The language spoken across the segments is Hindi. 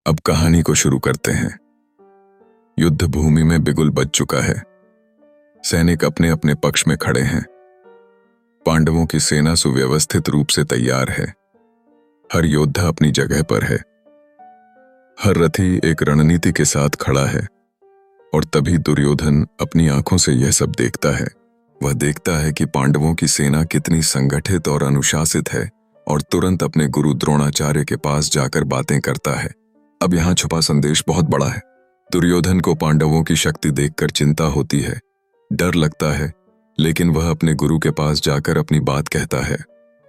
अब कहानी को शुरू करते हैं। युद्ध भूमि में बिगुल बज चुका है। सैनिक अपने अपने पक्ष में खड़े हैं। पांडवों की सेना सुव्यवस्थित रूप से तैयार है। हर योद्धा अपनी जगह पर है। हर रथी एक रणनीति के साथ खड़ा है। और तभी दुर्योधन अपनी आंखों से यह सब देखता है। वह देखता है कि पांडवों की सेना कितनी संगठित और अनुशासित है और तुरंत अपने गुरु द्रोणाचार्य के पास जाकर बातें करता है। अब यहाँ छुपा संदेश बहुत बड़ा है। दुर्योधन को पांडवों की शक्ति देखकर चिंता होती है, डर लगता है, लेकिन वह अपने गुरु के पास जाकर अपनी बात कहता है।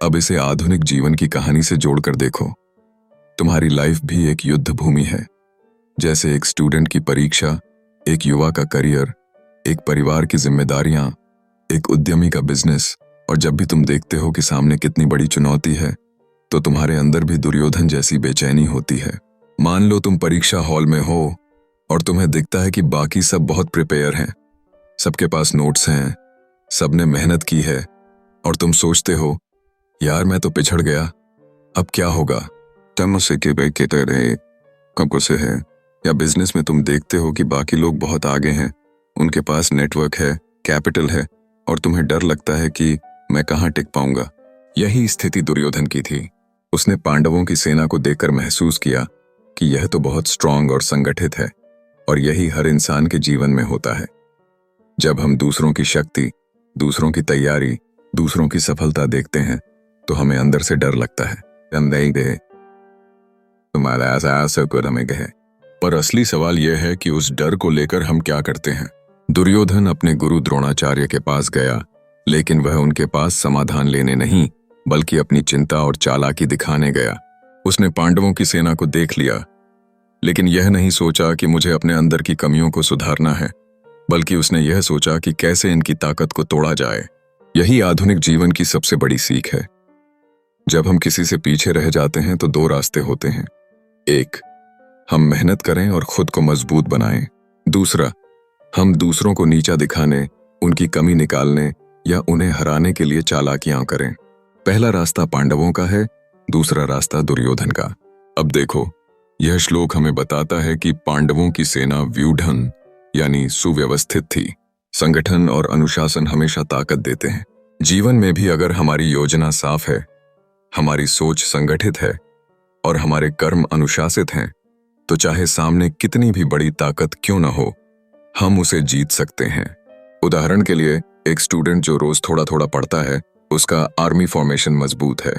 अब इसे आधुनिक जीवन की कहानी से जोड़कर देखो। तुम्हारी लाइफ भी एक युद्ध भूमि है। जैसे एक स्टूडेंट की परीक्षा, एक युवा का करियर, एक परिवार की जिम्मेदारियां, एक उद्यमी का बिजनेस, और जब भी तुम देखते हो कि सामने कितनी बड़ी चुनौती है, तो तुम्हारे अंदर भी दुर्योधन जैसी बेचैनी होती है। मान लो तुम परीक्षा हॉल में हो और तुम्हें दिखता है कि बाकी सब बहुत प्रिपेयर हैं, सबके पास नोट्स हैं, सबने मेहनत की है, और तुम सोचते हो यार मैं तो पिछड़ गया, अब क्या होगा। से कब से है, या बिजनेस में तुम देखते हो कि बाकी लोग बहुत आगे हैं, उनके पास नेटवर्क है, कैपिटल है, और तुम्हें डर लगता है कि मैं कहाँ टिक पाऊंगा। यही स्थिति दुर्योधन की थी। उसने पांडवों की सेना को देखकर महसूस किया कि यह तो बहुत स्ट्रांग और संगठित है, और यही हर इंसान के जीवन में होता है। जब हम दूसरों की शक्ति, दूसरों की तैयारी, दूसरों की सफलता देखते हैं तो हमें अंदर से डर लगता है। हम नहीं गए, तुम्हारा ऐसा सब हमें कहे। पर असली सवाल यह है कि उस डर को लेकर हम क्या करते हैं। दुर्योधन अपने गुरु द्रोणाचार्य के पास गया, लेकिन वह उनके पास समाधान लेने नहीं, बल्कि अपनी चिंता और चालाकी दिखाने गया। उसने पांडवों की सेना को देख लिया, लेकिन यह नहीं सोचा कि मुझे अपने अंदर की कमियों को सुधारना है, बल्कि उसने यह सोचा कि कैसे इनकी ताकत को तोड़ा जाए। यही आधुनिक जीवन की सबसे बड़ी सीख है। जब हम किसी से पीछे रह जाते हैं तो दो रास्ते होते हैं। एक, हम मेहनत करें और खुद को मजबूत बनाएं। दूसरा, हम दूसरों को नीचा दिखाने, उनकी कमी निकालने या उन्हें हराने के लिए चालाकियां करें। पहला रास्ता पांडवों का है, दूसरा रास्ता दुर्योधन का। अब देखो, यह श्लोक हमें बताता है कि पांडवों की सेना व्यूढ़ यानी सुव्यवस्थित थी। संगठन और अनुशासन हमेशा ताकत देते हैं। जीवन में भी अगर हमारी योजना साफ है, हमारी सोच संगठित है और हमारे कर्म अनुशासित हैं, तो चाहे सामने कितनी भी बड़ी ताकत क्यों न हो, हम उसे जीत सकते हैं। उदाहरण के लिए, एक स्टूडेंट जो रोज थोड़ा थोड़ा पढ़ता है, उसका आर्मी फॉर्मेशन मजबूत है।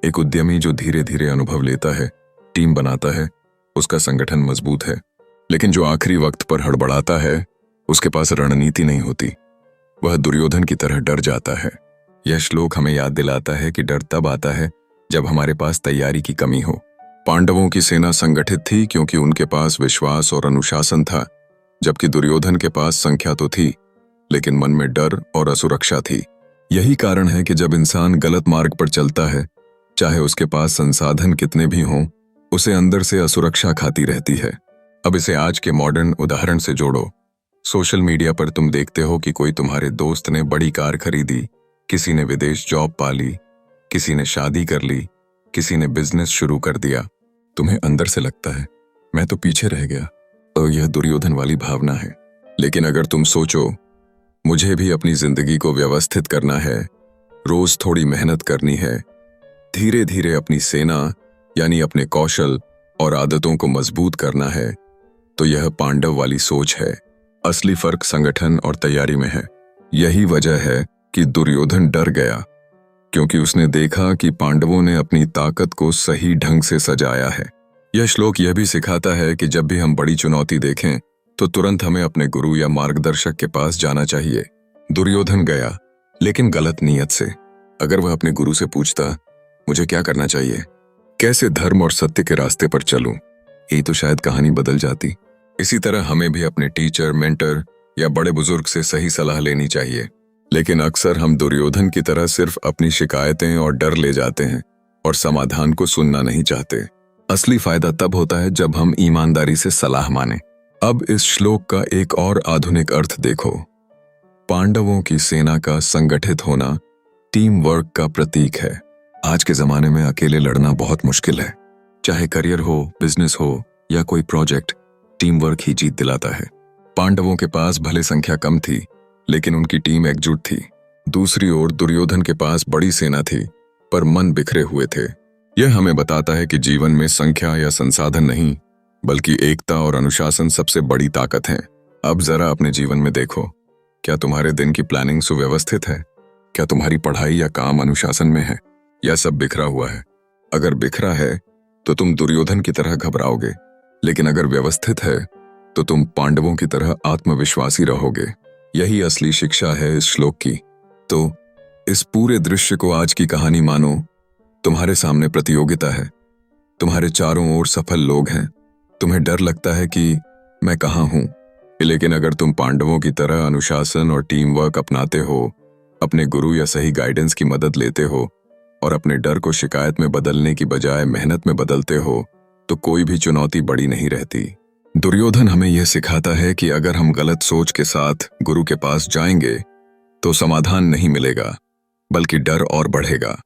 एक उद्यमी जो धीरे धीरे अनुभव लेता है, टीम बनाता है, उसका संगठन मजबूत है। लेकिन जो आखिरी वक्त पर हड़बड़ाता है, उसके पास रणनीति नहीं होती, वह दुर्योधन की तरह डर जाता है। यह श्लोक हमें याद दिलाता है कि डर तब आता है जब हमारे पास तैयारी की कमी हो। पांडवों की सेना संगठित थी क्योंकि उनके पास विश्वास और अनुशासन था, जबकि दुर्योधन के पास संख्या तो थी, लेकिन मन में डर और असुरक्षा थी। यही कारण है कि जब इंसान गलत मार्ग पर चलता है, चाहे उसके पास संसाधन कितने भी हों, उसे अंदर से असुरक्षा खाती रहती है। अब इसे आज के मॉडर्न उदाहरण से जोड़ो। सोशल मीडिया पर तुम देखते हो कि कोई तुम्हारे दोस्त ने बड़ी कार खरीदी, किसी ने विदेश जॉब पा ली, किसी ने शादी कर ली, किसी ने बिजनेस शुरू कर दिया। तुम्हें अंदर से लगता है मैं तो पीछे रह गया, और यह दुर्योधन वाली भावना है। लेकिन अगर तुम सोचो मुझे भी अपनी जिंदगी को व्यवस्थित करना है, रोज थोड़ी मेहनत करनी है, धीरे धीरे अपनी सेना यानी अपने कौशल और आदतों को मजबूत करना है, तो यह पांडव वाली सोच है। असली फर्क संगठन और तैयारी में है। यही वजह है कि दुर्योधन डर गया, क्योंकि उसने देखा कि पांडवों ने अपनी ताकत को सही ढंग से सजाया है। यह श्लोक यह भी सिखाता है कि जब भी हम बड़ी चुनौती देखें तो तुरंत हमें अपने गुरु या मार्गदर्शक के पास जाना चाहिए। दुर्योधन गया, लेकिन गलत नीयत से। अगर वह अपने गुरु से पूछता मुझे क्या करना चाहिए, कैसे धर्म और सत्य के रास्ते पर चलूं, ये तो शायद कहानी बदल जाती। इसी तरह हमें भी अपने टीचर, मेंटर या बड़े बुजुर्ग से सही सलाह लेनी चाहिए। लेकिन अक्सर हम दुर्योधन की तरह सिर्फ अपनी शिकायतें और डर ले जाते हैं और समाधान को सुनना नहीं चाहते। असली फायदा तब होता है जब हम ईमानदारी से सलाह माने। अब इस श्लोक का एक और आधुनिक अर्थ देखो। पांडवों की सेना का संगठित होना टीम वर्क का प्रतीक है। आज के जमाने में अकेले लड़ना बहुत मुश्किल है, चाहे करियर हो, बिजनेस हो या कोई प्रोजेक्ट, टीम वर्क ही जीत दिलाता है। पांडवों के पास भले संख्या कम थी, लेकिन उनकी टीम एकजुट थी। दूसरी ओर दुर्योधन के पास बड़ी सेना थी, पर मन बिखरे हुए थे। यह हमें बताता है कि जीवन में संख्या या संसाधन नहीं, बल्कि एकता और अनुशासन सबसे बड़ी ताकत है। अब जरा अपने जीवन में देखो, क्या तुम्हारे दिन की प्लानिंग सुव्यवस्थित है? क्या तुम्हारी पढ़ाई या काम अनुशासन में है, या सब बिखरा हुआ है? अगर बिखरा है तो तुम दुर्योधन की तरह घबराओगे, लेकिन अगर व्यवस्थित है तो तुम पांडवों की तरह आत्मविश्वासी रहोगे। यही असली शिक्षा है इस श्लोक की। तो इस पूरे दृश्य को आज की कहानी मानो। तुम्हारे सामने प्रतियोगिता है, तुम्हारे चारों ओर सफल लोग हैं। तुम्हें डर लगता है कि मैं कहाँ हूं, लेकिन अगर तुम पांडवों की तरह अनुशासन और टीम वर्क अपनाते हो, अपने गुरु या सही गाइडेंस की मदद लेते हो और अपने डर को शिकायत में बदलने की बजाय मेहनत में बदलते हो, तो कोई भी चुनौती बड़ी नहीं रहती। दुर्योधन हमें यह सिखाता है कि अगर हम गलत सोच के साथ गुरु के पास जाएंगे तो समाधान नहीं मिलेगा, बल्कि डर और बढ़ेगा।